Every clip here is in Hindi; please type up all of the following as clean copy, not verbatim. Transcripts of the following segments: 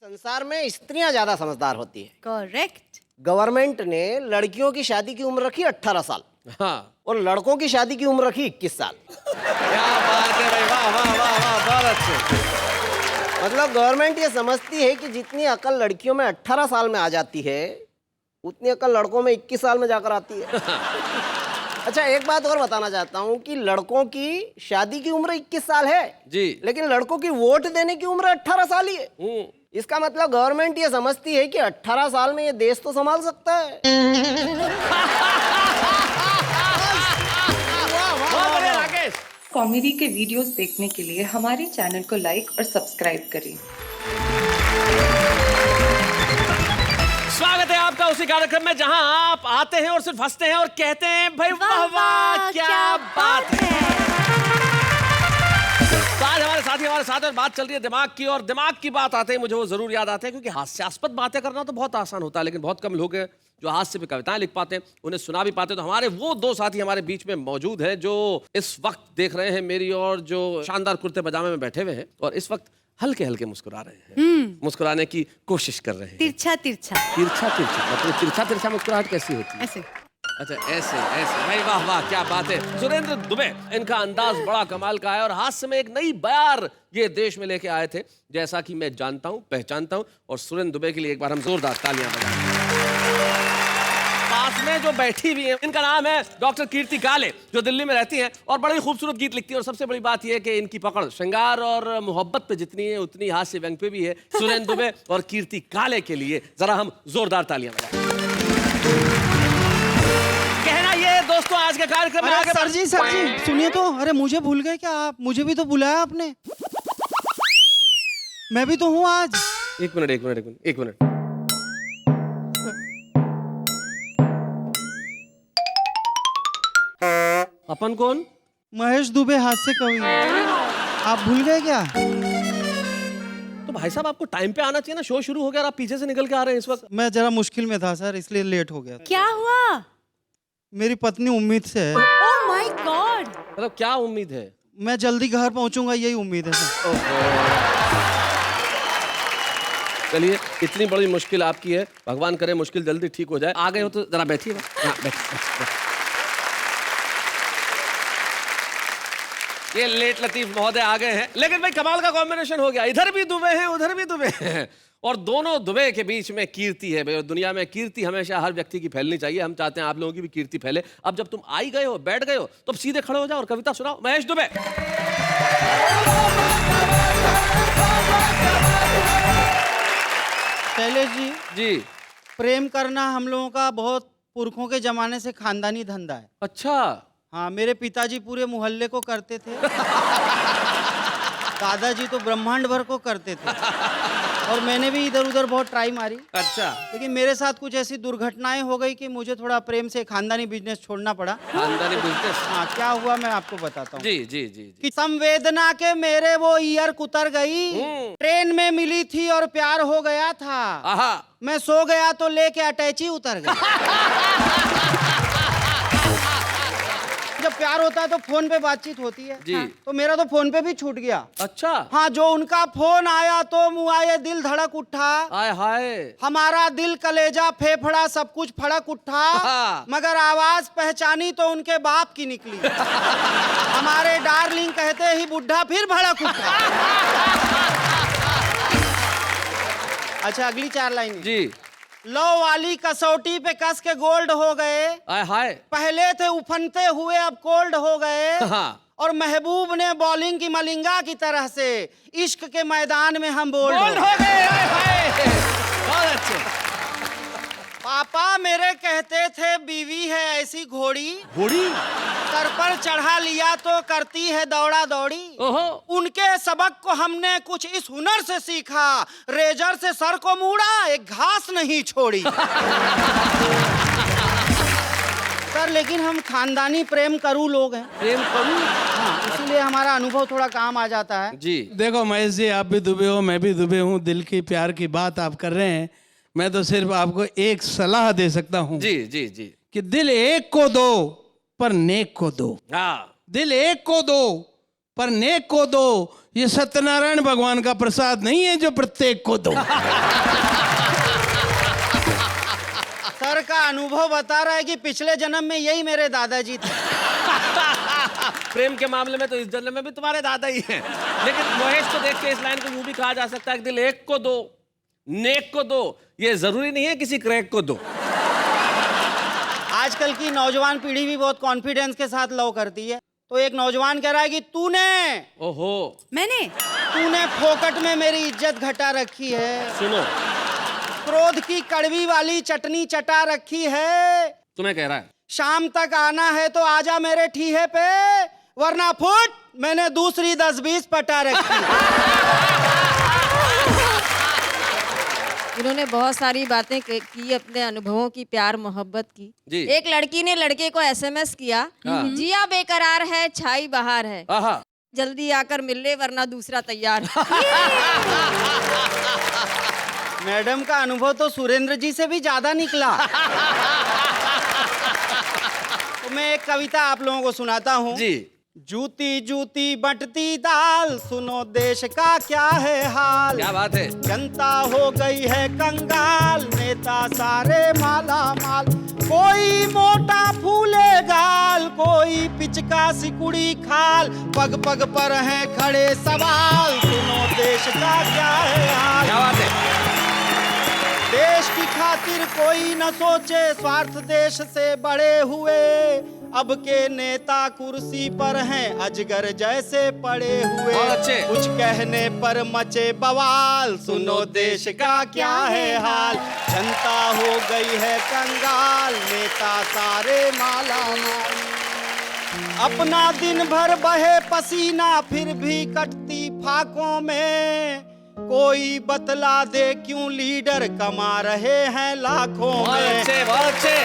संसार में स्त्रियां ज्यादा समझदार होती है। करेक्ट। गवर्नमेंट ने लड़कियों की शादी की उम्र रखी 18 साल हाँ, और लड़कों की शादी की उम्र रखी 21 साल। क्या बात है भाई, वाह वाह वाह वाह, बहुत अच्छे। मतलब गवर्नमेंट ये समझती है कि जितनी अकल लड़कियों में 18 साल में आ जाती है उतनी अकल लड़कों में 21 साल में जाकर आती है। अच्छा, एक बात और बताना चाहता हूँ कि लड़कों की शादी की उम्र 21 साल है जी। लेकिन लड़कों की वोट देने की उम्र 18 साल ही है। इसका मतलब गवर्नमेंट ये समझती है कि 18 साल में ये देश तो संभाल सकता है। बहुत बढ़िया राकेश। कॉमेडी के वीडियोस देखने के लिए हमारे चैनल को लाइक और सब्सक्राइब करें। स्वागत है आपका उसी कार्यक्रम में जहां आप आते हैं और सिर्फ हंसते हैं और कहते हैं भाई वाह वाह क्या बात है। तो आज हमारे साथी हमारे साथ और बात चल रही है दिमाग की, और दिमाग की बात आते ही मुझे वो जरूर याद आते हैं क्योंकि हास्यास्पद बातें करना तो बहुत आसान होता है लेकिन बहुत कम लोग हैं जो हास्य पे कविताएं लिख पाते हैं, उन्हें सुना भी पाते हैं। तो हमारे वो दो साथी हमारे बीच में मौजूद हैं जो इस वक्त देख रहे हैं मेरी और जो शानदार कुर्ते पजामे में बैठे हुए हैं और इस वक्त हल्के हल्के मुस्कुरा रहे हैं, मुस्कुराने की कोशिश कर रहे हैं। तिरछा तिरछा तिरछा तिरछा मतलब तिरछा तिरछा मुस्कुराहट कैसी होती है? ऐसे। अच्छा, ऐसे ऐसे भाई वाह वाह क्या बात है। सुरेंद्र दुबे, इनका अंदाज बड़ा कमाल का है और हास्य में एक नई बयार ये देश में लेके आए थे जैसा कि मैं जानता हूं, पहचानता हूं। और सुरेंद्र दुबे के लिए एक बार हम जोरदार तालियां बजाएं। पास में जो बैठी हुई है इनका नाम है डॉक्टर कीर्ति काले, जो दिल्ली में रहती हैं और बड़े खूबसूरत गीत लिखती है। और सबसे बड़ी बात यह है कि इनकी पकड़ श्रृंगार और मोहब्बत पे जितनी है उतनी हास्य व्यंग पे भी है। सुरेंद्र दुबे और कीर्ति काले के लिए जरा हम जोरदार तालियां बजाएं। कहना ये दोस्तों आज के कार्यक्रम में आगे सर जी सुनिए तो। अरे मुझे भूल गए क्या आप? मुझे भी तो बुलाया आपने। मैं भी तो हूँ आज। एक मिनट। अपन कौन? महेश दुबे, हास्य कवि। आप भूल गए क्या? तो भाई साहब आपको टाइम पे आना चाहिए ना, शो शुरू हो गया और आप पीछे से निकल के आ रहे हैं इस वक्त। मैं जरा मुश्किल में था सर, इसलिए लेट हो गया। क्या हुआ? मेरी पत्नी उम्मीद से है। Oh my God. मतलब क्या उम्मीद है? मैं जल्दी घर पहुंचूंगा, यही उम्मीद है सर। चलिए, इतनी बड़ी मुश्किल आपकी है, भगवान करे मुश्किल जल्दी ठीक हो जाए। आ गए हो तो जरा बैठिए। हाँ, बैठिए। ये लेट लतीफ महोदय आ गए हैं, लेकिन भाई कमाल का कॉम्बिनेशन हो गया। इधर भी दुबे हैं, उधर भी दुबे हैं और दोनों दुबे के बीच में कीर्ति है। भाई दुनिया में कीर्ति हमेशा हर व्यक्ति की फैलनी चाहिए। हम चाहते हैं आप लोगों की भी कीर्ति फैले। अब जब तुम आई गए हो, बैठ गए हो, तो अब सीधे खड़े हो जाओ और कविता सुनाओ। महेश दुबे। शैलेश जी जी। प्रेम करना हम लोगों का बहुत पुरखों के जमाने से खानदानी धंधा है। अच्छा। हाँ, मेरे पिताजी पूरे मोहल्ले को करते थे। दादाजी तो ब्रह्मांड भर को करते थे और मैंने भी इधर उधर बहुत ट्राई मारी। अच्छा। लेकिन मेरे साथ कुछ ऐसी दुर्घटनाएं हो गई कि मुझे थोड़ा प्रेम से खानदानी बिजनेस छोड़ना पड़ा। खानदानी बिजनेस? हाँ, क्या हुआ मैं आपको बताता हूँ। जी जी जी कि संवेदना के मेरे वो ईयर कुतर गई, ट्रेन में मिली थी और प्यार हो गया था। आहा। मैं सो गया तो लेके अटैची उतर गई। जब प्यार होता है तो फोन पे बातचीत होती है जी। तो मेरा तो फोन पे भी छूट गया। अच्छा। हाँ, जो उनका फोन आया तो मुआये दिल धड़क उठा। आय हाय। हमारा दिल कलेजा फेफड़ा सब कुछ फड़क उठा। मगर आवाज पहचानी तो उनके बाप की निकली। हमारे डार्लिंग कहते ही बुढ़ा फिर भड़क उठा। अच्छा, अगली 4 लाइन जी। लो वाली कसौटी पे कस के गोल्ड हो गए। आय हाय। पहले थे उफनते हुए अब कोल्ड हो गए। हाँ। और महबूब ने बॉलिंग की मलिंगा की तरह से इश्क के मैदान में हम बोल्ड हो गए। आय हाय। बहुत अच्छे। पापा मेरे कहते थे बीवी है ऐसी घोड़ी, सर पर चढ़ा लिया तो करती है दौड़ा दौड़ी। ओहो। उनके सबक को हमने कुछ इस हुनर से सीखा, रेजर से सर को मूड़ा एक घास नहीं छोड़ी। सर लेकिन हम खानदानी प्रेम करू लोग हैं। प्रेम करूं? हाँ, इसीलिए हमारा अनुभव थोड़ा काम आ जाता है। जी। देखो महेश जी, आप भी दुबे हो, मैं भी दुबे हूँ। दिल की प्यार की बात आप कर रहे हैं। मैं तो सिर्फ आपको एक सलाह दे सकता हूँ। जी जी जी। कि दिल एक को दो पर नेक को दो। हाँ। दिल एक को दो पर नेक को दो, ये सत्यनारायण भगवान का प्रसाद नहीं है जो प्रत्येक को दो। सर का अनुभव बता रहा है कि पिछले जन्म में यही मेरे दादाजी थे। प्रेम के मामले में तो इस जन्म में भी तुम्हारे दादा ही हैं। लेकिन महेश को देख के इस लाइन को यूं भी कहा जा सकता है कि दिल एक को दो, नेक को दो, ये जरूरी नहीं है किसी क्रैक को दो। आजकल की नौजवान पीढ़ी भी बहुत कॉन्फिडेंस के साथ लव करती है। तो एक नौजवान कह रहा है कि तूने मैंने फोकट में मेरी इज्जत घटा रखी है, सुनो, क्रोध की कड़वी वाली चटनी चटा रखी है। तुम्हें कह रहा है शाम तक आना है तो आजा मेरे ठीहे पे, वरना फुट मैंने दूसरी 10-20 पटा रखी। इन्होंने बहुत सारी बातें की, अपने अनुभवों की, प्यार मोहब्बत की। जी। एक लड़की ने लड़के को एसएमएस किया, जिया बेकरार है, छाई बहार है, आहा। जल्दी आकर मिल ले वरना दूसरा तैयार है। मैडम का अनुभव तो सुरेंद्र जी से भी ज्यादा निकला। तो मैं एक कविता आप लोगों को सुनाता हूँ। जी। जूती जूती बंटती दाल, सुनो देश का क्या है हाल। क्या बात है। जनता हो गई है कंगाल, नेता सारे माला माल। कोई मोटा फूले गाल, कोई पिचका सिकुड़ी खाल। पग पग पर हैं खड़े सवाल, सुनो देश का क्या है हाल। क्या बात है। देश की खातिर कोई न सोचे, स्वार्थ देश से बड़े हुए। अब के नेता कुर्सी पर हैं, अजगर जैसे पड़े हुए। बहुत अच्छे। कुछ कहने पर मचे बवाल, सुनो देश का क्या है हाल। जनता हो गई है कंगाल, नेता सारे माला माल। अपना दिन भर बहे पसीना, फिर भी कटती फाकों में। कोई बतला दे क्यों लीडर कमा रहे हैं लाखों में। बहुत अच्छे, बहुत अच्छे।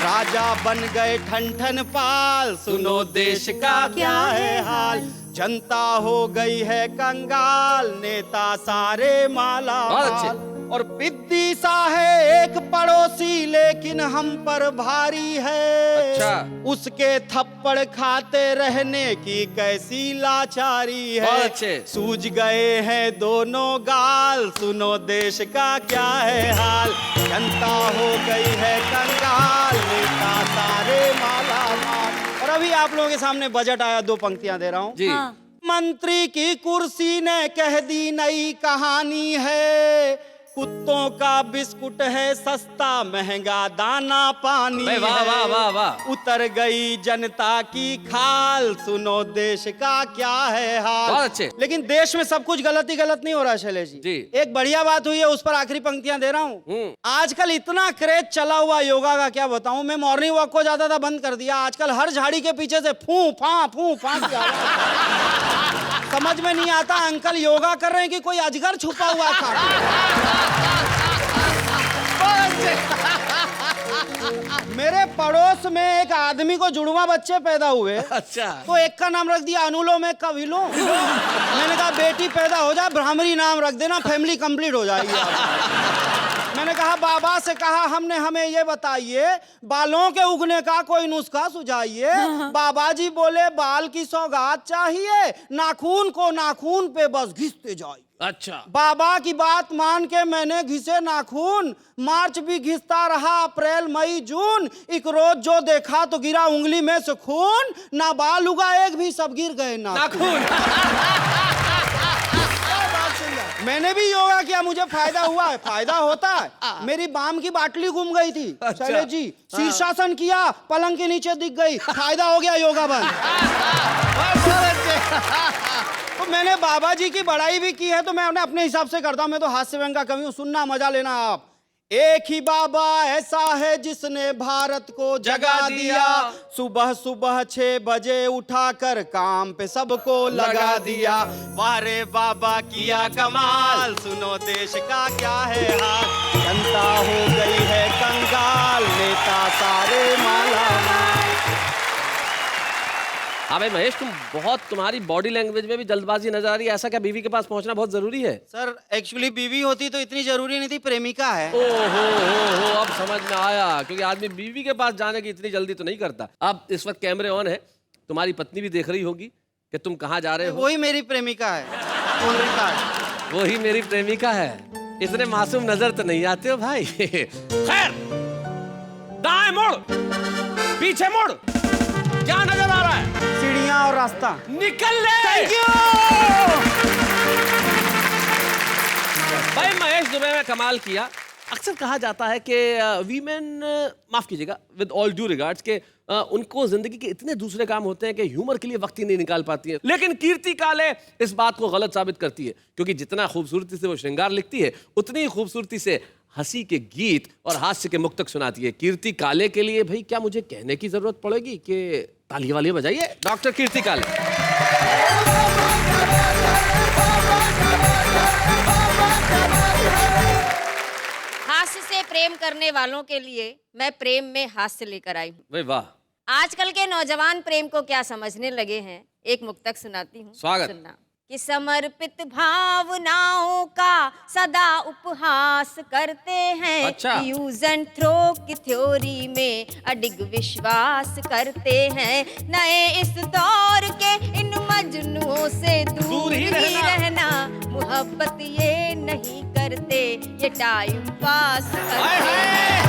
राजा बन गए ठन ठन पाल, सुनो देश का क्या है हाल। जनता हो गई है कंगाल, नेता सारे माला बहुत माल। अच्छे। और पिद्दी सा है एक पड़ोसी, लेकिन हम पर भारी है। अच्छा। उसके थप्पड़ खाते रहने की कैसी लाचारी है। बहुत अच्छे। सूझ गए हैं दोनों गाल, सुनो देश का क्या है हाल। जनता हो गई है कंगाल, नेता सारे माला माल। और अभी आप लोगों के सामने बजट आया, 2 पंक्तियां दे रहा हूँ। जी। हाँ। मंत्री की कुर्सी ने कह दी नई कहानी है। कुत्तों का बिस्कुट है सस्ता, महंगा दाना पानी वाह, है। वाह, वाह, वाह। उतर गई जनता की खाल, सुनो देश का क्या है हाल। बहुत अच्छे। लेकिन देश में सब कुछ गलत ही गलत नहीं हो रहा शैलेश जी। एक बढ़िया बात हुई है, उस पर आखिरी पंक्तियां दे रहा हूँ। आजकल इतना क्रेज चला हुआ योगा का, क्या बताऊं। मैं मॉर्निंग वॉक को ज्यादा था बंद कर दिया। आजकल हर झाड़ी के पीछे से फू फा की आवाज। समझ में नहीं आता अंकल योगा कर रहे हैं कि कोई अजगर छुपा हुआ था। मेरे पड़ोस में एक आदमी को जुड़वा बच्चे पैदा हुए। अच्छा। तो एक का नाम रख दिया अनुलोम, एक का विलोम। मैंने कहा बेटी पैदा हो जाए ब्राह्मणी नाम रख देना, फैमिली कंप्लीट हो जाएगी। मैंने कहा बाबा से कहा हमने, हमें ये बताइए बालों के उगने का कोई नुस्खा सुझाइए। बाबा जी बोले बाल की सौगात चाहिए, नाखून को नाखून पे बस घिसते जाइए। अच्छा। बाबा की बात मान के मैंने घिसे नाखून। मार्च भी घिसता रहा, अप्रैल मई जून। एक रोज जो देखा तो गिरा उंगली में से खून। ना बाल उगा एक भी, सब गिर गए नाखून। मैंने भी योगा किया, मुझे फायदा हुआ है। फायदा होता है। मेरी बाम की बाटली गुम गई थी। अच्छा। शैलेश जी शीर्षासन किया, पलंग के नीचे दिख गई। फायदा हो गया, योगा बंद। तो मैंने बाबा जी की बड़ाई भी की है, तो मैं उन्हें अपने हिसाब से करता हूं। मैं तो हास्य व्यंग का कवि हूं, सुनना मजा लेना आप। एक ही बाबा ऐसा है जिसने भारत को जगा दिया। सुबह सुबह 6 बजे उठाकर काम पे सबको लगा दिया। वाह रे बाबा किया कमाल, सुनो देश का क्या है हाल। जनता हो गई है कंगाल, नेता सारे माला माल। हाँ भाई महेश, तुम्हारी बॉडी लैंग्वेज में भी जल्दबाजी नजर आ रही है। ऐसा क्या बीवी के पास पहुंचना बहुत जरूरी है? सर एक्चुअली बीवी होती तो इतनी जरूरी नहीं थी, प्रेमिका है। हो अब समझ में आया, क्योंकि आदमी बीवी के पास जाने की इतनी जल्दी तो नहीं करता। अब इस वक्त कैमरे ऑन है, तुम्हारी पत्नी भी देख रही होगी, कि तुम कहाँ जा रहे हो? वही मेरी प्रेमिका है। Phone record. वो ही मेरी प्रेमिका है। इतने मासूम नजर तो नहीं आते हो भाई। खैर, दाएं मुड़, पीछे मुड़, क्या नजर आ रहा है? सीढ़ियां और रास्ता। निकल ले। Thank you. भाई महेश दुबे में कमाल किया। अक्सर कहा जाता है कि वीमेन, माफ कीजिएगा, विद ऑल ड्यू रिगार्ड्स, के उनको जिंदगी के इतने दूसरे काम होते हैं कि ह्यूमर के लिए वक्त ही नहीं निकाल पाती है। लेकिन कीर्ति काले इस बात को गलत साबित करती है, क्योंकि जितना खूबसूरती से वो श्रृंगार लिखती है, उतनी ही खूबसूरती से हंसी के गीत और हास्य के मुक्तक सुनाती है। कीर्ति काले के लिए भाई क्या मुझे कहने की जरूरत पड़ेगी कि ताली वाली बजाइए डॉक्टर कीर्ति काले। हास्य से प्रेम करने वालों के लिए मैं प्रेम में हास्य लेकर आई हूँ। भाई वाह। आजकल के नौजवान प्रेम को क्या समझने लगे हैं, एक मुक्तक सुनाती हूँ। स्वागत। सुनना। कि समर्पित भावनाओं का सदा उपहास करते हैं। अच्छा। यूज एंड थ्रो की थ्योरी में अडिग विश्वास करते हैं। नए इस दौर के इन मजनुओं से दूर ही रहना। मोहब्बत ये नहीं करते, ये टाइम पास करते हैं।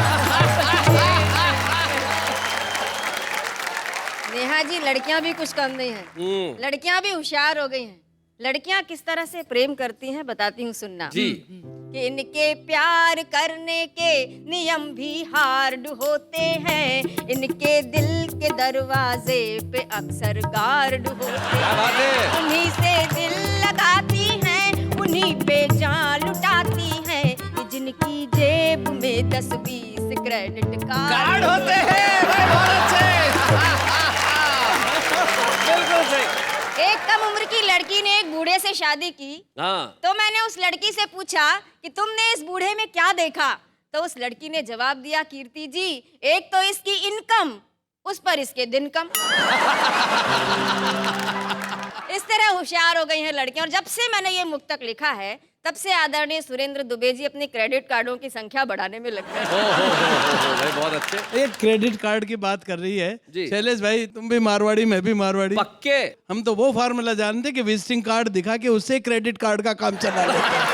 नेहा जी, लड़कियां भी कुछ कम नहीं हैं। लड़कियां भी होशियार हो गई हैं। लड़कियां किस तरह से प्रेम करती हैं बताती हूँ, सुनना। जी। कि इनके प्यार करने के नियम भी हार्ड होते हैं। इनके दिल के दरवाजे पे अक्सर गार्ड होते हैं। उन्हीं से दिल लगाती हैं, उन्हीं पे जान लुटाती हैं। ये जिनकी जेब में 10-20 क्रेडिट कार्ड होते हैं। भाई बहुत अच्छे। बिल्कुल सही। एक कम उम्र की लड़की ने एक बूढ़े से शादी की। हाँ। तो मैंने उस लड़की से पूछा कि तुमने इस बूढ़े में क्या देखा? तो उस लड़की ने जवाब दिया, कीर्ति जी, एक तो इसकी इनकम, उस पर इसके दिन कम। इस तरह होशियार हो गई हैं लड़कियां। और जब से मैंने ये मुक्तक लिखा है, तब से आदरणीय सुरेंद्र दुबे जी अपने क्रेडिट कार्डों की संख्या बढ़ाने में लग गए। भाई बहुत अच्छे। एक क्रेडिट कार्ड की बात कर रही है जी। शैलेश भाई, तुम भी मारवाड़ी, मैं भी मारवाड़ी। पक्के। हम तो वो फार्मूला जानते कि विजिटिंग कार्ड दिखा के उससे क्रेडिट कार्ड का काम चला लेते हैं।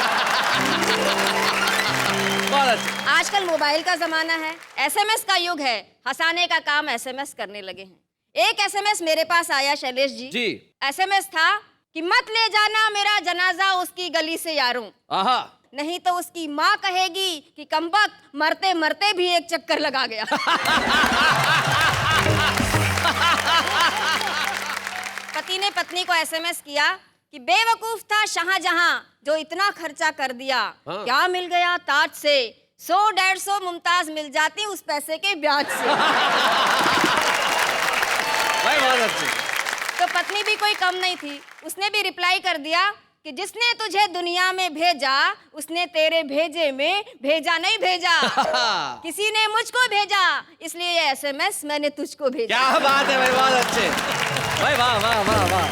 बहुत अच्छे। आजकल मोबाइल का जमाना है, एसएमएस का युग है। हंसाने का काम एसएमएस करने लगे हैं। एक एसएमएस मेरे पास आया शैलेश जी। जी। एसएमएस था कि मत ले जाना मेरा जनाजा उसकी गली से यारों, आहा। नहीं तो उसकी माँ कहेगी कि कमबख्त मरते मरते भी एक चक्कर लगा गया। पति ने पत्नी को एसएमएस किया कि बेवकूफ था शाहजहां जो इतना खर्चा कर दिया। हाँ। क्या मिल गया ताज से, 100-150 मुमताज मिल जाती उस पैसे के ब्याज से। भाई बहुत अच्छे। तो पत्नी भी कोई कम नहीं थी, उसने भी रिप्लाई कर दिया कि जिसने तुझे दुनिया में भेजा उसने तेरे भेजे में भेजा नहीं भेजा। किसी ने मुझको भेजा, इसलिए ये एसएमएस मैंने तुझको भेजा। क्या बात है भाई, बहुत अच्छे। भाई वाह वाह वाह वाह।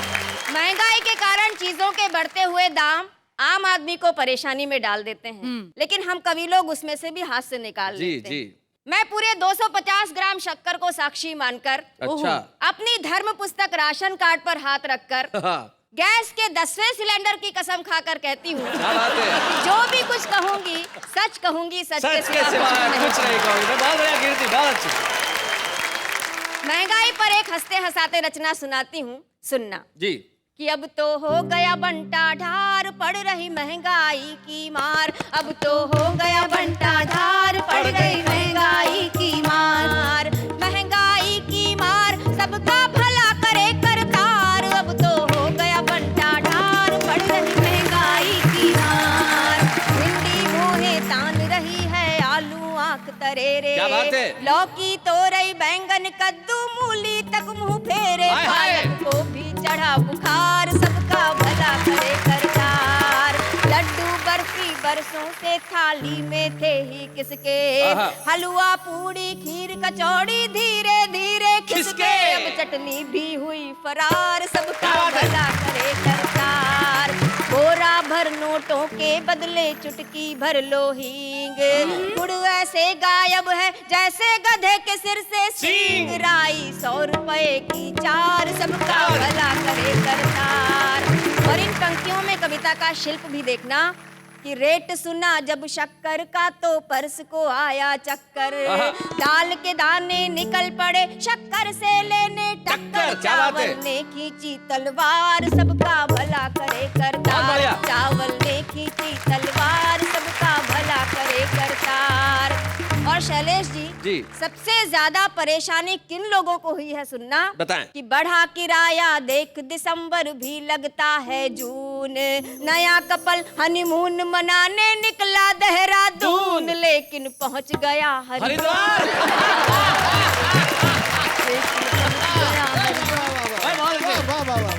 महंगाई के कारण चीजों के बढ़ते हुए दाम आम आदमी को परेशानी में डाल देते हैं, लेकिन हम कवि लोग उसमें से भी हाथ से निकाल जी लेते हैं। जी। मैं पूरे 250 ग्राम शक्कर को साक्षी मानकर अच्छा। अपनी धर्म पुस्तक राशन कार्ड पर हाथ रखकर गैस के 10वें सिलेंडर की कसम खाकर कहती हूँ क्या बात है। कि जो भी कुछ कहूंगी सच कहूंगी, सच सच के सिवा कुछ नहीं कहूँगी। बहुत बढ़िया कीर्ति, बहुत अच्छी। महंगाई पर एक हंसते हंसाते रचना सुनाती हूँ, सुनना। जी। कि अब तो हो गया बंटा ढार, पड़ रही महंगाई की मार। अब तो हो गया बंटा ढार, पड़ गई महंगाई की मार। महंगाई की मार सबका भला करे करतार। अब तो हो गया बंटा ढार, पड़ रही महंगाई की मार। भिंडी मोहे तान रही है, आलू आंख तरेरे। क्या बात है। लौकी तोरई बैंगन कद्दू मूली तक मुंह फेरे। हाय हाय। पालक को भी चढ़ा बुखार, सबका भला करे करतार। लड्डू बर्फी बरसों से थाली में थे ही किसके। हलवा पूड़ी खीर कचौड़ी धीरे धीरे खिसके। अब चटनी भी हुई फरार, सबका भला करे करतार। बोरा भर नोटों के बदले चुटकी भर लो हींग। गुड़ ऐसे गायब है जैसे गधे के सिर से सींग। राई 100 रुपए की 4, सबका भला करे करतार। और इन पंक्तियों में कविता का शिल्प भी देखना कि रेट सुना जब शक्कर का तो पर्स को आया चक्कर। दाल के दाने निकल पड़े शक्कर से लेने टक्कर। क्या बात है? चावल ने खींची तलवार, सबका भला करे करतार। चावल ने खींची तलवार, सबका भला करे करतार। और शैलेश जी, सबसे ज्यादा परेशानी किन लोगों को हुई है सुनना? बताएं। कि बढ़ा किराया देख दिसंबर भी लगता है जून। नया कपल हनीमून मनाने निकला देहरादून, लेकिन पहुंच गया हरिद्वार।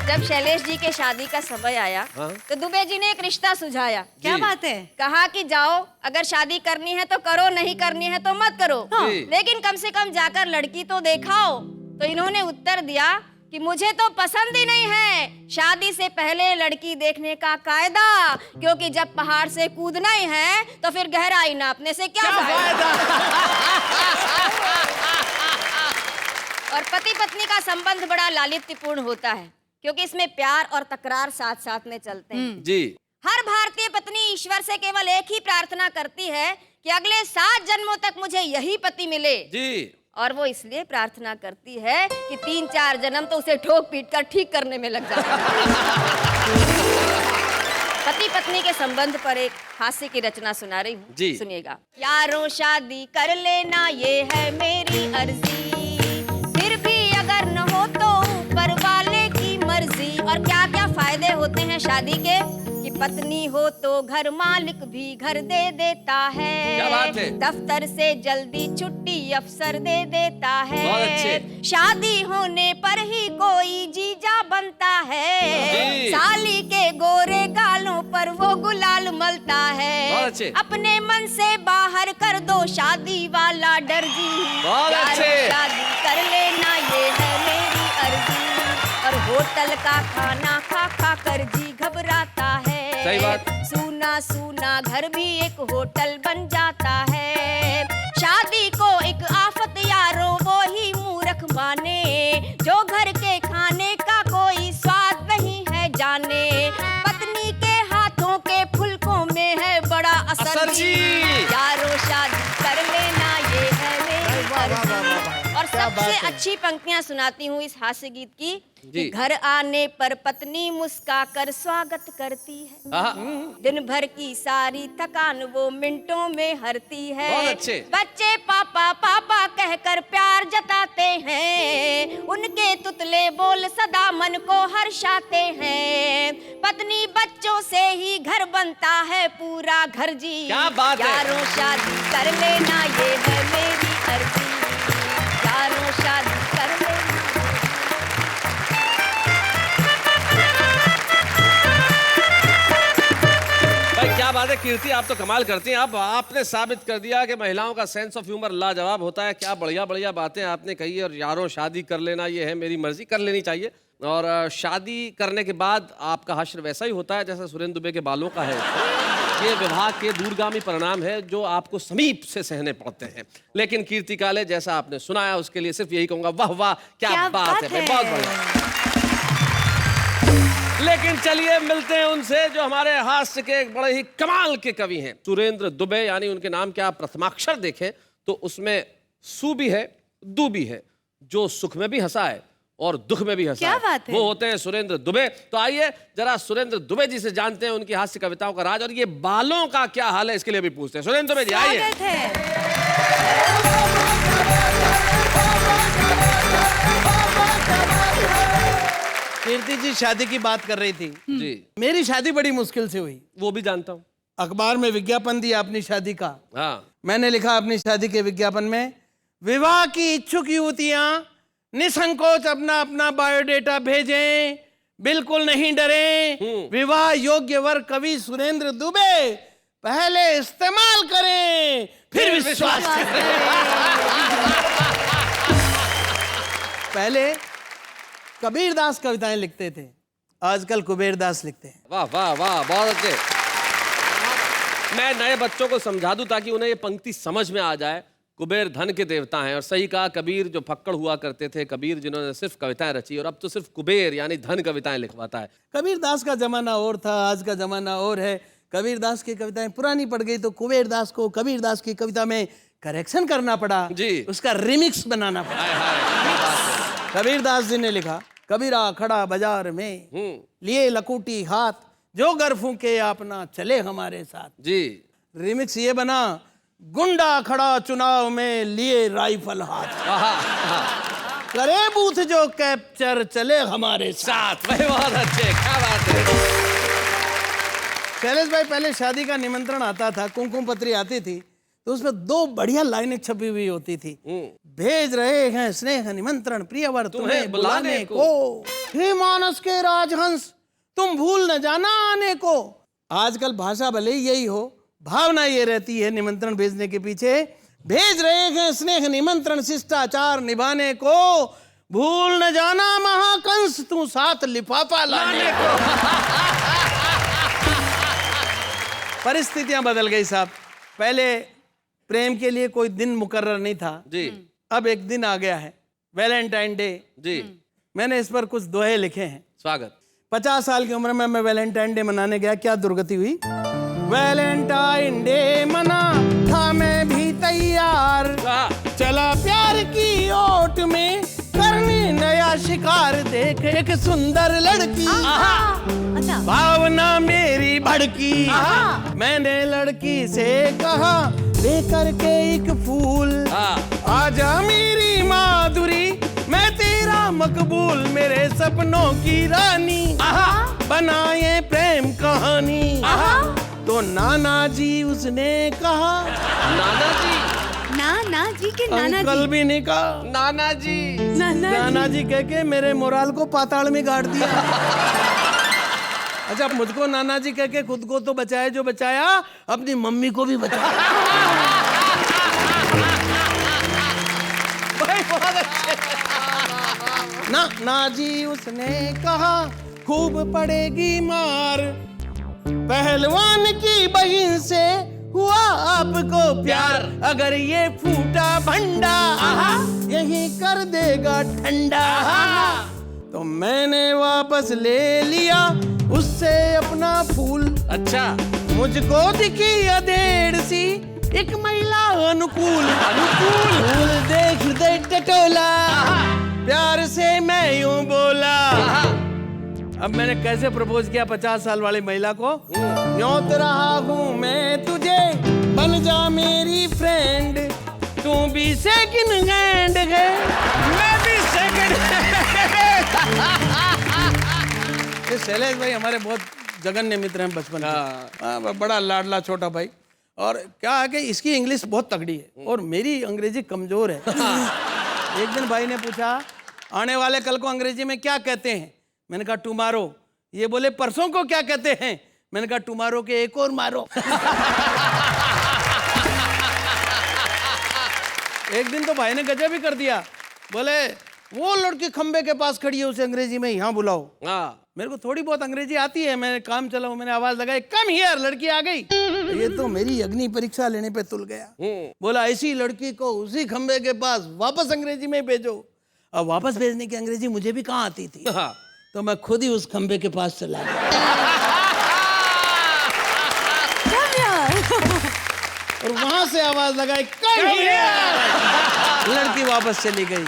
जब शैलेश जी के शादी का समय आया तो दुबे जी ने एक रिश्ता सुझाया। क्या बात है? कहा कि जाओ, अगर शादी करनी है तो करो, नहीं करनी है तो मत करो, लेकिन कम से कम जाकर लड़की तो देखाओ। तो इन्होंने उत्तर दिया कि मुझे तो पसंद ही नहीं है शादी से पहले लड़की देखने का कायदा, क्योंकि जब पहाड़ से कूदना ही है तो फिर गहराई नापने से क्या फायदा। और पति पत्नी का संबंध बड़ा लालित्यपूर्ण होता है, क्योंकि इसमें प्यार और तकरार साथ साथ में चलते हैं। जी। हर भारतीय पत्नी ईश्वर से केवल एक ही प्रार्थना करती है कि अगले 7 जन्मों तक मुझे यही पति मिले। जी। और वो इसलिए प्रार्थना करती है कि 3-4 जन्म तो उसे ठोक पीट कर ठीक करने में लग जाता है। पति पत्नी के संबंध पर एक हास्य की रचना सुना रही हूँ, सुनिएगा। यारों शादी कर लेना ये है मेरी अर्जी, फिर भी अगर न हो तो ऊपर वाले की मर्जी। और क्या क्या फायदे होते हैं शादी के? कि पत्नी हो तो घर मालिक भी घर दे देता है। क्या बात है? दफ्तर से जल्दी छुट्टी अफसर दे देता है। बहुत अच्छे। शादी होने पर ही कोई जीजा बनता है। साली के गोरे गालों पर वो गुलाल मलता है। बहुत अच्छे। अपने मन से बाहर कर दो शादी वाला डर जी। बहुत अच्छे। शादी कर लेना ये है मेरी अर्जी। और होटल का खाना खा खा कर जी घबराता है। सही बात। सूना सूना घर भी एक होटल बन जाता है। शादी को एक आफत यारो वो ही मूर्ख माने, जो घर के खाने का कोई स्वाद नहीं है जाने। पत्नी के हाथों के फुलकों में है बड़ा असर जी। यारो शादी कर लेना ये है मेरी अर्जी। और सबसे अच्छी पंक्तियां सुनाती हूँ इस हास्य गीत की। कि घर आने पर पत्नी मुस्का कर स्वागत करती है। दिन भर की सारी थकान वो मिनटों में हरती है। बच्चे पापा पापा कहकर प्यार जताते हैं, उनके तुतले बोल सदा मन को हर्षाते हैं। पत्नी बच्चों से ही घर बनता है पूरा घर जी। क्या बात है? यारों शादी कर लेना ये है मेरी अर्जी। यारों शादी कर लेना। क्या बात है कीर्ति, आप तो कमाल करती हैं। अब आपने साबित कर दिया कि महिलाओं का सेंस ऑफ ह्यूमर लाजवाब होता है। क्या बढ़िया बढ़िया बातें आपने कही है। और यारों शादी कर लेना ये है मेरी मर्जी, कर लेनी चाहिए। और शादी करने के बाद आपका हश्र वैसा ही होता है जैसा सुरेंद्र दुबे के बालों का है। ये विवाह के दूरगामी परिणाम है जो आपको समीप से सहने पड़ते हैं। लेकिन कीर्ति काले जैसा आपने सुनाया उसके लिए सिर्फ यही कहूंगा, वाह वाह क्या बात है, बहुत बढ़िया। लेकिन चलिए मिलते हैं उनसे जो हमारे हास्य के एक बड़े ही कमाल के कवि हैं, सुरेंद्र दुबे। यानी उनके नाम के आप प्रथमाक्षर देखें तो उसमें सु भी है, दु भी है, जो सुख में भी हंसा है और दुख में भी हंसा क्या बात है? वो होते हैं सुरेंद्र दुबे। तो आइए जरा सुरेंद्र दुबे जी से जानते हैं उनकी हास्य कविताओं का राज और ये बालों का क्या हाल है, इसके लिए भी पूछते हैं। सुरेंद्र दुबे जी आइए। स्वागत है। कीर्ति जी शादी की बात कर रही थी जी। मेरी शादी बड़ी मुश्किल से हुई। वो भी जानता हूँ। अखबार में विज्ञापन दिया अपनी शादी का। हाँ। मैंने लिखा अपनी शादी के विज्ञापन में, विवाह की इच्छुक युवतियां निसंकोच अपना अपना बायोडेटा भेजें, बिल्कुल नहीं डरें। विवाह योग्य वर कवि सुरेंद्र दुबे पहले इस्तेमाल करें फिर विश्वास करें। पहले कबीरदास कविताएं लिखते थे, आजकल कुबेर दास लिखते हैं। वाह वाह वाह, बहुत अच्छे। मैं नए बच्चों को समझा दूं ताकि उन्हें ये पंक्ति समझ में आ जाए। कुबेर धन के देवता हैं, और सही कहा, कबीर जो फक्कड़ हुआ करते थे, कबीर जिन्होंने सिर्फ कविताएं रची, और अब तो सिर्फ कुबेर यानी धन कविताएं लिखवाता है। कबीर दास का जमाना और था, आज का जमाना और है। कबीर दास की कविताएं पुरानी पड़ गई तो कुबेर दास को कबीर दास की कविता में करेक्शन करना पड़ा जी, उसका रिमिक्स बनाना पड़ा। हाय हाय, क्या बात है। कबीर दास जी ने लिखा, कबीरा खड़ा बाजार में लिए लकूटी हाथ, जो गर फूके अपना चले हमारे साथ। जी, रिमिक्स ये बना, गुंडा खड़ा चुनाव में लिए राइफल हाथ, करे बूथ जो कैप्चर चले हमारे साथ। भाई बहुत अच्छे, क्या बात है। शैलेश भाई, पहले शादी का निमंत्रण आता था, कुमकुम पत्री आती थी, तो उसमें 2 बढ़िया लाइनें छपी हुई होती थी। भेज रहे हैं स्नेह निमंत्रण प्रियवर तुम्हें बुलाने को, हे मानस के राजहंस तुम भूल न जाना आने को। आजकल भाषा भले ही यही हो, भावना ये रहती है निमंत्रण भेजने के पीछे। भेज रहे हैं स्नेह निमंत्रण शिष्टाचार निभाने को, भूल न जाना महाकंस तू साथ लिफाफा लाने को। परिस्थितियां बदल गई साहब। पहले प्रेम के लिए कोई दिन मुकर्रर नहीं था जी, अब एक दिन आ गया है, वैलेंटाइन डे जी। मैंने इस पर कुछ दोहे लिखे हैं। स्वागत। 50 साल की उम्र में मैं वैलेंटाइन डे मनाने गया, क्या दुर्गति हुई। वैलेंटाइन डे मना था मैं भी तैयार, चला प्यार की ओट में करने नया शिकार, देख एक सुंदर लड़की, भावना मेरी भड़की, मैंने लड़की से कहा लेकर के एक फूल, आजा मेरी माधुरी मैं तेरा मकबूल, मेरे सपनों की रानी बनाए प्रेम कहानी। तो नाना जी उसने कहा, नाना जी, नाना जी के नाना अंकल जी, भी नहीं कहा, नाना जी, नाना जी कह के मेरे मोराल को पाताल में गाड़ दिया। अच्छा, मुझको नाना जी कह के खुद को तो बचाया जो बचाया, अपनी मम्मी को भी बचाया। भाई बहुत अच्छे। ना जी उसने कहा खूब पड़ेगी मार, पहलवान की बहन से हुआ आपको प्यार, अगर ये फूटा भंडा यही कर देगा ठंडा। तो मैंने वापस ले लिया उससे अपना फूल। अच्छा, मुझको दिखी अधेड़ सी एक महिला अनुकूल, फूल देख दे टटोला, प्यार से मैं यूं बोला। अब मैंने कैसे प्रपोज किया 50 साल वाली महिला को, न्योत रहा हूं मैं तुझे बन जा मेरी फ्रेंड, तू भी सेकंड हैंड है मैं भी सेकंड हैंड। शैलेश भाई हमारे बहुत जघन्य मित्र हैं बचपन में, बड़ा लाडला छोटा भाई। और क्या है कि इसकी इंग्लिश बहुत तगड़ी है और मेरी अंग्रेजी कमजोर है। एक दिन भाई ने पूछा, आने वाले कल को अंग्रेजी में क्या कहते हैं? मैंने कहा टुमारो। ये बोले परसों को क्या कहते हैं? मैंने कहा टुमारो के एक और मारो। एक दिन तो भाई ने गजब ही कर दिया, बोले वो लड़की खंबे के पास खड़ी है उसे अंग्रेजी में यहाँ बुलाओ। मेरे को थोड़ी बहुत अंग्रेजी आती है, मैंने काम चलाऊं, मैंने आवाज लगाई, कम हियर, लड़की आ गई। ये तो मेरी अग्नि परीक्षा लेने पे तुल गया। बोला ऐसी लड़की को उसी खंबे के पास वापस अंग्रेजी में भेजो। अब वापस भेजने की अंग्रेजी मुझे भी कहाँ आती थी, तो मैं खुद ही उस खंबे के पास चला गया और वहां से आवाज लगाई, कम हियर, लड़की वापस चली गई।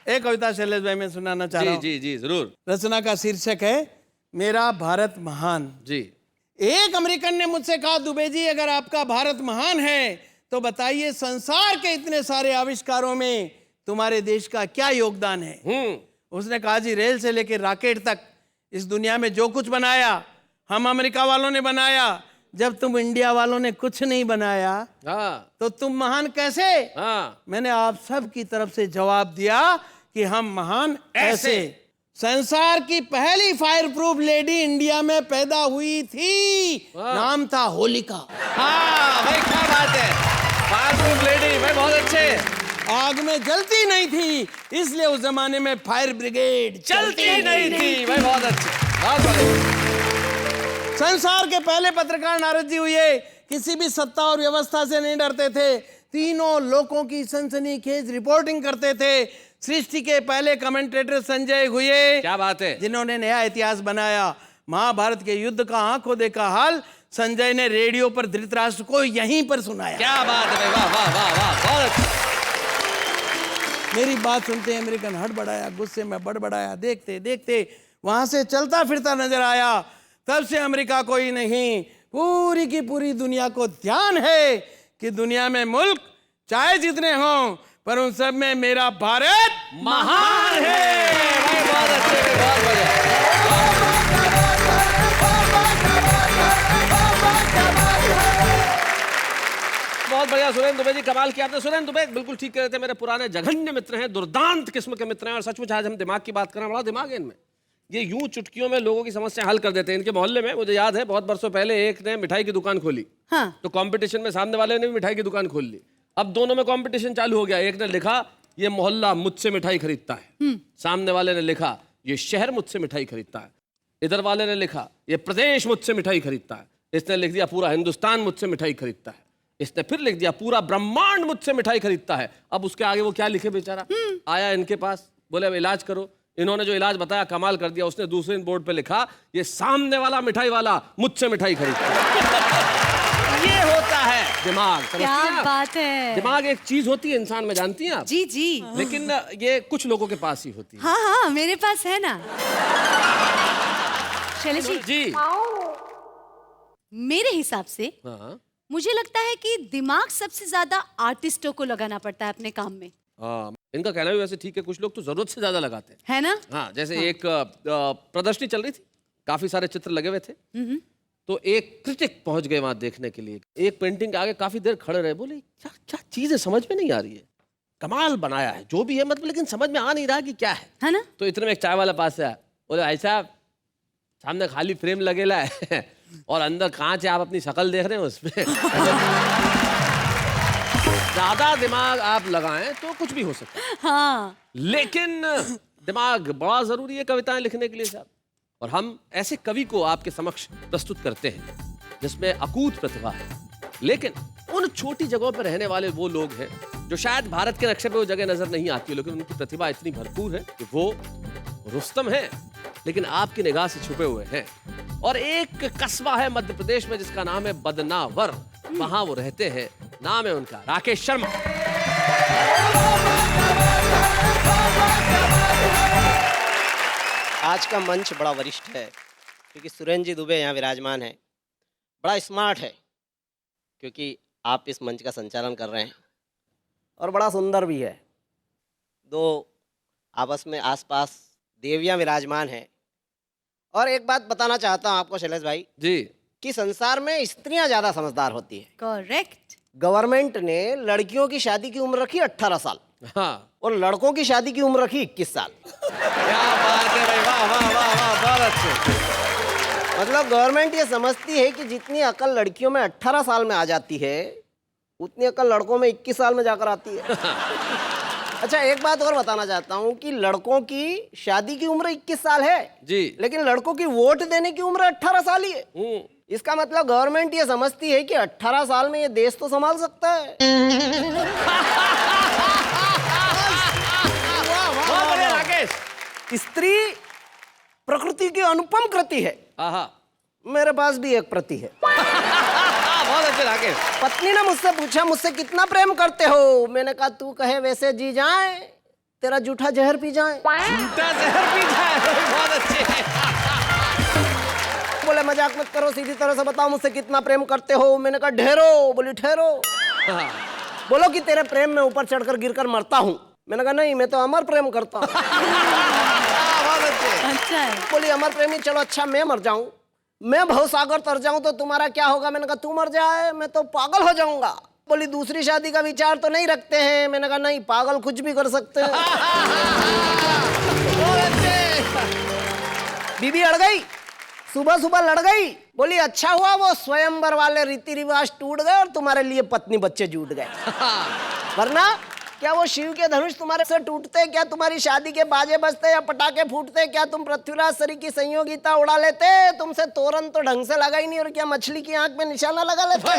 एक कविता शैलेश भाई मैं सुनाना चाह रहा हूँ। जी जी जरूर। रचना का शीर्षक है मेरा भारत महान। जी। एक अमेरिकन ने मुझसे कहा, दुबे जी अगर आपका भारत महान है तो बताइए संसार के इतने सारे आविष्कारों में तुम्हारे देश का क्या योगदान है? उसने कहा, जी रेल से लेकर रॉकेट तक इस दुनिया में जो कुछ बनाया हम अमेरिका वालों ने बनाया। जब तुम इंडिया वालों ने कुछ नहीं बनाया तो तुम महान कैसे? मैंने आप सब की तरफ से जवाब दिया कि हम महान ऐसे। संसार की पहली फायर प्रूफ लेडी इंडिया में पैदा हुई थी, नाम था होलिका। हाँ भाई क्या बात है, फायर प्रूफ लेडी भाई बहुत अच्छे। आग में जलती नहीं थी इसलिए उस जमाने में फायर ब्रिगेड चलती नहीं थी भाई बहुत अच्छे। बहुत बढ़िया। संसार के पहले पत्रकार नारद जी हुए, किसी भी सत्ता और व्यवस्था से नहीं डरते थे, तीनों लोगों की सनसनीखेज रिपोर्टिंग करते थे। सृष्टि के पहले कमेंटेटर संजय हुए, क्या बात है। जिन्होंने नया इतिहास बनाया। महाभारत के युद्ध का आंखों देखा हाल संजय ने रेडियो पर धृतराष्ट्र को यहीं पर सुनाया। क्या बात है भाई, वाह वाह वाह वाह, बहुत अच्छा। मेरी बात सुनते अमेरिकन हड़बड़ाया, गुस्से में बड़बड़ाया, देखते देखते वहां से चलता फिरता नजर आया। तब से अमेरिका कोई नहीं, पूरी की पूरी दुनिया को ध्यान है कि दुनिया में मुल्क चाहे जितने हों, पर उन सब में मेरा भारत महान है भाई, बहुत अच्छे, बहुत बढ़िया। बहुत बढ़िया सुरेंद्र दुबे जी, कमाल किया आपने। सुरेंद्र दुबे बिल्कुल ठीक कह रहे थे, मेरे पुराने जघन्य मित्र हैं, दुर्दांत किस्म के मित्र हैं, और सचमुच आज हम दिमाग की बात करें, बड़ा दिमाग है इनमें। ये यूं चुटकियों में लोगों की समस्या हल कर देते हैं। इनके मोहल्ले में मुझे याद है बहुत बरसों पहले एक ने मिठाई की दुकान खोली। हाँ। तो कंपटीशन में सामने वाले ने भी मिठाई की दुकान खोल ली। अब दोनों में कंपटीशन चालू हो गया। एक ने लिखा ये मोहल्ला मुझसे मिठाई खरीदता है, सामने वाले ने लिखा ये शहर मुझसे मिठाई खरीदता है, इधर वाले ने लिखा ये प्रदेश मुझसे मिठाई खरीदता है, इसने लिख दिया पूरा हिंदुस्तान मुझसे मिठाई खरीदता है, इसने फिर लिख दिया पूरा ब्रह्मांड मुझसे मिठाई खरीदता है। अब उसके आगे वो क्या लिखे बेचारा। आया इनके पास, बोले अब इलाज करो। इन्होंने जो इलाज बताया कमाल कर दिया। उसने दूसरे बोर्ड पे लिखा ये सामने वाला मिठाई वाला मुझसे मिठाई खरीदता है। ये होता है दिमाग, समझती हैं क्या आप? बात है। दिमाग एक चीज होती है इंसान में, जानती हैं आप? जी जी। लेकिन ये कुछ लोगों के पास ही होती है। हाँ हाँ, मेरे पास है ना। शैलेश जी, जी मेरे हिसाब से हाँ मुझे लगता है कि दिमाग सबसे ज्यादा आर्टिस्टों को लगाना पड़ता है अपने काम में, हाँ, इनका कहना भी वैसे ठीक है। कुछ लोग तो जरूरत से ज्यादा लगाते हैं। है ना। हाँ, जैसे एक प्रदर्शनी चल रही थी, काफी सारे चित्र लगे हुए थे। तो एक क्रिटिक पहुंच गए वहां देखने के लिए। एक पेंटिंग के आगे काफी देर खड़े रहे, बोले क्या क्या चीज है, समझ में नहीं आ रही है, कमाल बनाया है जो भी है, मतलब लेकिन समझ में आ नहीं रहा कि क्या है ना। तो इतने में एक चाय वाला पास से आया, बोले भाई साहब सामने खाली फ्रेम लगेला है और अंदर कांच है, आप अपनी शक्ल देख रहे हैं उसमें। ज्यादा दिमाग आप लगाएं तो कुछ भी हो सकता है। हाँ। लेकिन दिमाग बड़ा जरूरी है कविताएं लिखने के लिए साहब। और हम ऐसे कवि को आपके समक्ष प्रस्तुत करते हैं जिसमें अकूत प्रतिभा है, लेकिन उन छोटी जगहों पर रहने वाले वो लोग हैं जो शायद भारत के नक्शे पे वो जगह नजर नहीं आती है, लेकिन उनकी प्रतिभा इतनी भरपूर है कि वो रुस्तम है लेकिन आपकी निगाह से छुपे हुए हैं। और एक कस्बा है मध्य प्रदेश में जिसका नाम है बदनावर, वहां वो रहते हैं। नाम है उनका राकेश शर्मा। आज का मंच बड़ा वरिष्ठ है क्योंकि सुरेंद्र जी दुबे यहाँ विराजमान है। बड़ा स्मार्ट है क्योंकि आप इस मंच का संचालन कर रहे हैं, और बड़ा सुंदर भी है। दो आपस में आसपास देवियाँ विराजमान हैं। और एक बात बताना चाहता हूँ आपको शैलेश भाई जी, कि संसार में स्त्रियाँ ज़्यादा समझदार होती है। करेक्ट। गवर्नमेंट ने लड़कियों की शादी की उम्र रखी 18 साल हाँ, और लड़कों की शादी की उम्र रखी 21 साल। क्या बात है भाई, वाह वाह वाह वाह, बहुत अच्छे। मतलब गवर्नमेंट ये समझती है कि जितनी अकल लड़कियों में 18 साल में आ जाती है उतनी अकल लड़कों में 21 साल में जाकर आती है। अच्छा, एक बात और बताना चाहता हूँ कि लड़कों की शादी की उम्र 21 साल है जी, लेकिन लड़कों की वोट देने की उम्र 18 साल ही है। इसका मतलब गवर्नमेंट ये समझती है कि 18 साल में ये देश तो संभाल सकता है। बहुत बढ़िया राकेश। स्त्री प्रकृति की अनुपम कृति है। आहा, मेरे पास भी एक प्रति है। बहुत अच्छे राकेश। पत्नी ने मुझसे पूछा मुझसे कितना प्रेम करते हो। मैंने कहा तू कहे वैसे जी जाए, तेरा जूठा जहर पी जाए। झूठा जहर पी जाए, बहुत अच्छे। बोले मजाक मत करो, सीधी तरह से बताओ मुझसे कितना प्रेम करते हो। मैंने कहा ढेरो। बोली ठहरो, हाँ, बोलो कि तेरे प्रेम में ऊपर चढ़कर गिरकर मरता हूँ। मैंने कहा नहीं, मैं तो अमर प्रेम करता हूँ। बहुत अच्छे। अच्छा है। बोली अमर प्रेमी, चलो अच्छा मैं मर जाऊं, मैं भवसागर तर जाऊं तो तुम्हारा क्या होगा। मैंने कहा तू मर जाए मैं तो पागल हो जाऊंगा। बोली दूसरी शादी का विचार तो नहीं रखते हैं। मैंने कहा नहीं, पागल कुछ भी कर सकते हैं। बीबी अड़ गई, सुबह सुबह लड़ गई। बोली अच्छा हुआ वो स्वयंवर वाले रीति रिवाज टूट गए और तुम्हारे लिए पत्नी बच्चे जुट गए, वरना क्या वो शिव के धनुष तुम्हारे से टूटते? क्या तुम्हारी शादी के बाजे बजते या पटाखे फूटते? क्या तुम पृथ्वीराज सरी की संयोगिता उड़ा लेते? तुमसे तोरन तो ढंग से लगा ही नहीं, और क्या मछली की आंख में निशाना लगा लेते?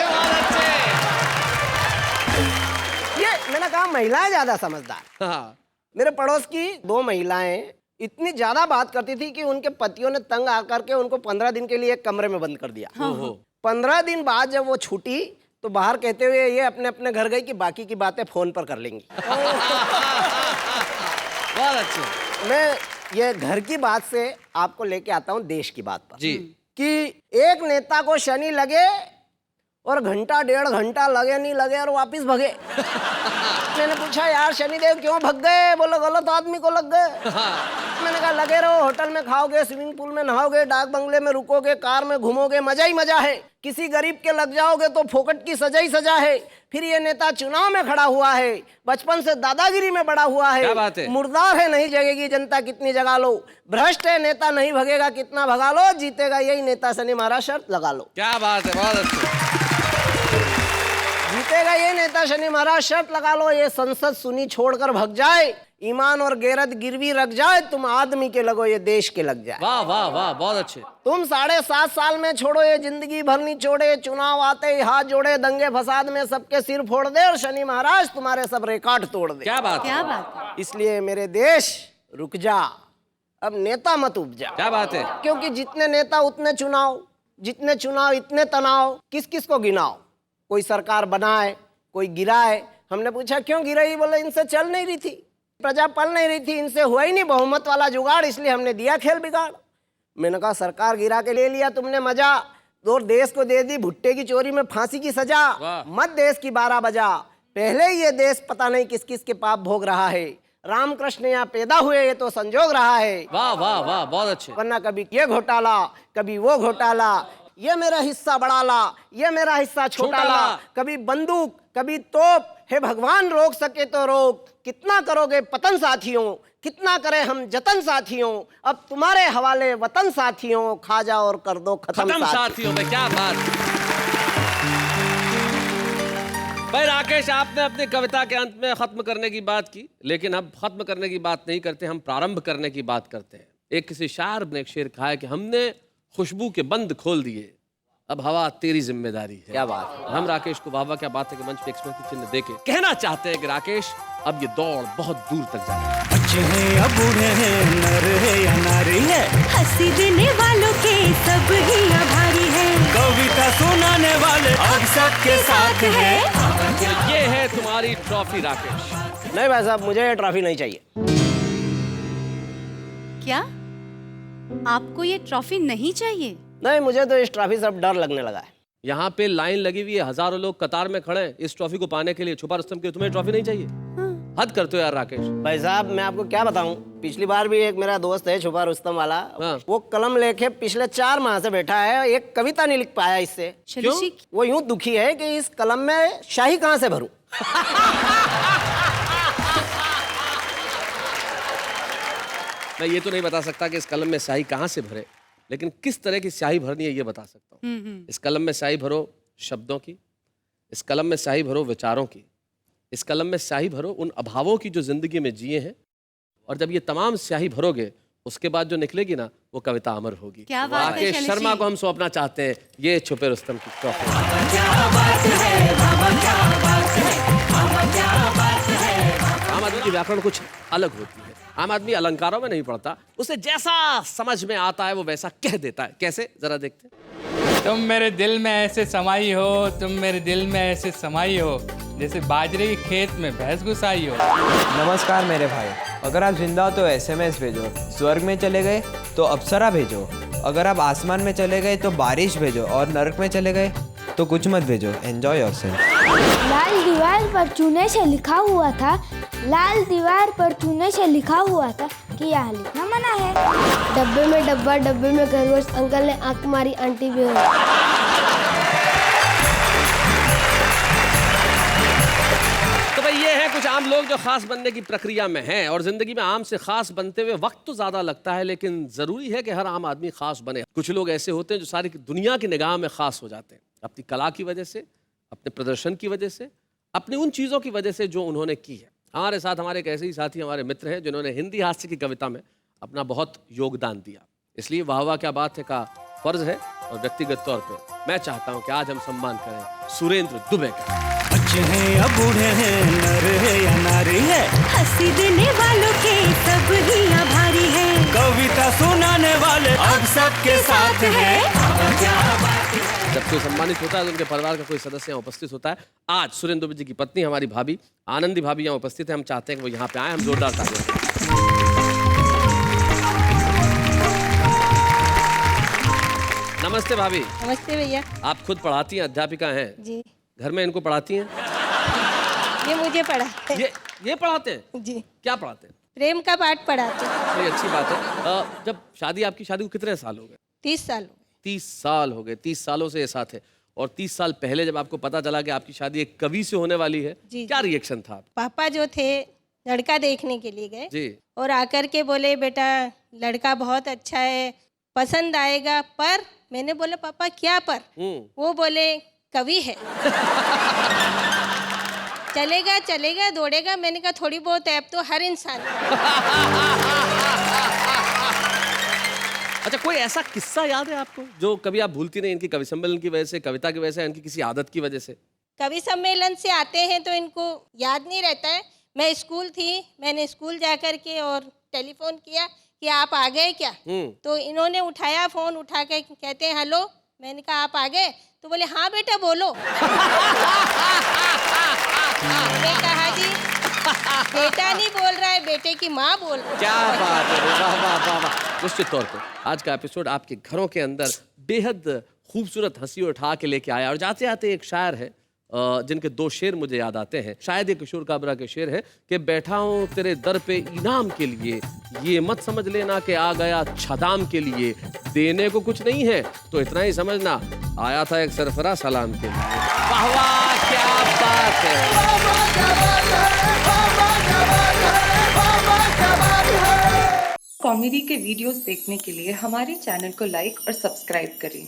ये मैंने कहा महिलाएं ज्यादा समझदार। हाँ। मेरे पड़ोस की 2 महिलाएं इतनी ज्यादा बात करती थी कि उनके पतियों ने तंग आकर के उनको 15 दिन के लिए एक कमरे में बंद कर दिया। 15 दिन बाद जब वो छूटी तो बाहर कहते हुए ये अपने अपने घर गई कि बाकी की बातें फोन पर कर लेंगी। बहुत अच्छे। मैं ये घर की बात से आपको लेके आता हूँ देश की बात पर जी। कि एक नेता को शनि लगे और घंटा 1.5 घंटा लगे नहीं लगे और वापिस भगे। मैंने पूछा यार शनिदेव क्यों भग गए? बोलो गलत आदमी को लग गए। मैंने कहा लगे रहो, होटल में खाओगे, स्विमिंग पूल में नहाओगे, डाक बंगले में रुकोगे, कार में घूमोगे, मजा ही मजा है। किसी गरीब के लग जाओगे तो फोकट की सजा ही सजा है। फिर ये नेता चुनाव में खड़ा हुआ है, बचपन से दादागिरी में बड़ा हुआ है। क्या बात है? मुर्दार है, नहीं जगेगी जनता कितनी जगा लो। भ्रष्ट है नेता, नहीं भगेगा कितना भगा लो। जीतेगा यही नेता, शनि महाराज शर्त लगा लो। क्या बात है, बहुत अच्छे। जीतेगा ये नेता, शनि महाराज शर्त लगा लो। ये संसद सुनी छोड़कर भग जाए, ईमान और गैरत गिरवी रख जाए, तुम आदमी के लगो ये देश के लग जाए। वाह वाह वाह, बहुत अच्छे। तुम 7.5 साल में छोड़ो ये जिंदगी भर नहीं छोड़े, चुनाव आते ही हाथ जोड़े, दंगे फसाद में सबके सिर फोड़ दे और शनि महाराज तुम्हारे सब रिकॉर्ड तोड़ दे। क्या बात है, क्या बात है। इसलिए मेरे देश रुक जा, अब नेता मत उपजा। क्या बात है। क्योंकि जितने नेता उतने चुनाव, जितने चुनाव इतने तनाव। किस किस को गिनाओ? कोई सरकार बनाए, कोई गिराए। हमने पूछा क्यों गिराई? बोले इनसे चल नहीं रही थी, प्रजा पल नहीं रही थी, इनसे हुआ ही नहीं बहुमत वाला जुगाड़, इसलिए हमने दिया खेल बिगाड़। मैंने कहा सरकार गिरा के ले लिया तुमने मजा, और देश को दे दी भुट्टे की चोरी में फांसी की सजा। मत देश की 12 बजा, पहले ही ये देश पता नहीं किस किस के पाप भोग रहा है। रामकृष्ण यहाँ पैदा हुए ये तो संजोग रहा है। वाह वाह वाह, बहुत अच्छे। वरना कभी ये घोटाला, कभी वो घोटाला, ये मेरा हिस्सा बड़ा ला, ये मेरा हिस्सा छोटा ला, कभी बंदूक कभी तोप। हे भगवान रोक सके तो रोक, कितना करोगे पतन साथियों, कितना करे हम जतन साथियों। अब तुम्हारे हवाले वतन साथियों, खा जाओ और कर दो खत्म साथियों में। क्या बात। भाई राकेश, आपने अपनी कविता के अंत में खत्म करने की बात की, लेकिन अब खत्म करने की बात नहीं करते, हम प्रारंभ करने की बात करते हैं। एक किसी शायर ने एक शेर कहा है कि हमने खुशबू के बंद खोल दिए, अब हवा तेरी जिम्मेदारी है। क्या बात है। हम राकेश को वाह वाह क्या बात है कि मंच पे स्मृति चिन्ह देके कहना चाहते हैं कि राकेश अब ये दौड़ बहुत दूर तक जाए। बच्चे हैं या बूढ़े हैं, नर है या नारी है, हंसी देने वालों के सब ही आभारी है, कविता सुनाने वाले अब सबके साथ है। ये है तुम्हारी ट्रॉफी राकेश। नहीं भाई साहब, मुझे ये ट्रॉफी नहीं चाहिए। क्या आपको ये ट्रॉफी नहीं चाहिए? नहीं, मुझे तो इस ट्रॉफी से अब डर लगने लगा है। यहाँ पे लाइन लगी हुई है, हजारों लोग कतार में खड़े हैं इस ट्रॉफी को पाने के लिए। छुपा रुस्तम के तुम्हें ट्रॉफी नहीं चाहिए? हद करते हो यार राकेश। भाई साहब मैं आपको क्या बताऊं, पिछली बार भी एक मेरा दोस्त है छुपा रुस्तम वाला, हाँ। वो कलम लेके पिछले 4 माह से बैठा है, एक कविता नहीं लिख पाया इससे। चलिए जी, वो यूं दुखी है कि इस कलम में शाही कहां से भरूं। मैं ये तो नहीं बता सकता कि इस कलम में स्याही कहाँ से भरे, लेकिन किस तरह की स्याही भरनी है ये बता सकता हूँ। इस कलम में स्याही भरो शब्दों की, इस कलम में स्याही भरो विचारों की, इस कलम में स्याही भरो उन अभावों की जो जिंदगी में जिए हैं, और जब ये तमाम स्याही भरोगे उसके बाद जो निकलेगी ना वो कविता अमर होगी। क्या बात है राकेश शैलेश शर्मा जी। को हम सौंपना चाहते हैं ये छुपे रुस्तम की ट्रॉफी। आम आदमी की व्याकरण कुछ अलग होती है। आम आदमी अलंकारों में नहीं पढ़ता, उसे जैसा समझ में आता है वो वैसा कह देता है। कैसे, जरा देखते हैं। तुम मेरे दिल में ऐसे समाई हो, तुम मेरे दिल में ऐसे समाई हो, जैसे बाजरे के खेत में भैंस घुसाई हो। नमस्कार मेरे भाई, अगर आप जिंदा हो तो SMS भेजो, स्वर्ग में चले गए तो अप्सरा भेजो, अगर आप आसमान में चले गए तो बारिश भेजो, और नरक में चले गए तो कुछ मत भेजो। Enjoy yourself. लाल दीवार पर चूने से लिखा हुआ था, लाल दीवार पर चूने से लिखा हुआ था कि यहाँ लिखना मना है। डब्बे में डब्बा, डब्बे में खरगोश, अंकल ने आंख मारी, आंटी भी हो। तो भाई ये है कुछ आम लोग जो खास बनने की प्रक्रिया में हैं, और जिंदगी में आम से खास बनते हुए वक्त तो ज्यादा लगता है, लेकिन जरूरी है कि हर आम आदमी खास बने। कुछ लोग ऐसे होते हैं जो सारी दुनिया की निगाह में खास हो जाते हैं, अपनी कला की वजह से, अपने प्रदर्शन की वजह से, अपनी उन चीजों की वजह से जो उन्होंने की है। हमारे साथ हमारे एक ऐसे ही साथी हमारे मित्र हैं जिन्होंने हिंदी हास्य की कविता में अपना बहुत योगदान दिया, इसलिए वाह वाह क्या बात है का फर्ज है और व्यक्तिगत तौर पे मैं चाहता हूं कि आज हम सम्मान करें सुरेंद्र दुबे का। बच्चे हैं या बूढ़े हैं, नर है या नारी है, हंसी देने वालों के सब ही आभारी है, कविता सुनाने वाले अब सबके साथ है। जब कोई सम्मानित होता है तो उनके परिवार का कोई सदस्य यहाँ उपस्थित होता है। आज सुरेंद्र दुबे जी की पत्नी हमारी भाभी आनंदी भाभी यहाँ उपस्थित है। हम चाहते हैं कि वो यहाँ पे आए, हम जोरदार तालियां। नमस्ते भाभी। नमस्ते भैया। आप खुद पढ़ाती हैं, अध्यापिका हैं? जी। घर में इनको पढ़ाती हैं? ये मुझे पढ़ाते हैं। ये पढ़ाते हैं? जी। क्या पढ़ाते हैं? प्रेम का पाठ पढ़ाते हैं। बड़ी अच्छी बात है। जब आपकी शादी को कितने साल हो गए? 30 साल। 30 साल हो गए। 30 सालों से ये साथ है। और 30 साल पहले जब आपको पता चला कि आपकी शादी एक कवि से होने वाली है, क्या रिएक्शन था आपका? पापा जो थे लड़का देखने के लिए गए जी। और आकर के बोले बेटा लड़का बहुत अच्छा है, पसंद आएगा। पर मैंने बोला पापा क्या पर? वो बोले कवि है। चलेगा चलेगा दौड़ेगा। मैंने कहा थोड़ी बहुत ऐप तो हर इंसान। अच्छा, कोई ऐसा किस्सा याद है आपको जो कभी आप भूलती नहीं, इनकी कवि सम्मेलन की वजह से, कविता की वजह से, इनकी किसी आदत की वजह से? कवि सम्मेलन से आते हैं तो इनको याद नहीं रहता है। मैं स्कूल थी, मैंने स्कूल जा कर के और टेलीफोन किया कि आप आ गए क्या? तो इन्होंने उठाया फोन, उठा के कहते हैं हेलो। मैंने कहा आप आ गए? तो बोले हाँ बेटा बोलो। मैंने कहा जी बेटा नहीं बोल रहा है, बेटे की माँ बोल रही है। क्या बात है, वाह वाह वाह वाह। निश्चित तौर पे आज का एपिसोड आपके घरों के अंदर बेहद खूबसूरत हंसी उठा के लेके आया। और जाते जाते एक शायर है जिनके 2 शेर मुझे याद आते हैं। शायद ये किशोर काबरा के शेर है कि बैठा हूँ तेरे दर पे इनाम के लिए, ये मत समझ लेना कि आ गया छदाम के लिए, देने को कुछ नहीं है तो इतना ही समझना आया था एक सरफरा सलाम के लिए। वाह वाह क्या बात है। कॉमेडी के वीडियोस देखने के लिए हमारे चैनल को लाइक और सब्सक्राइब करें।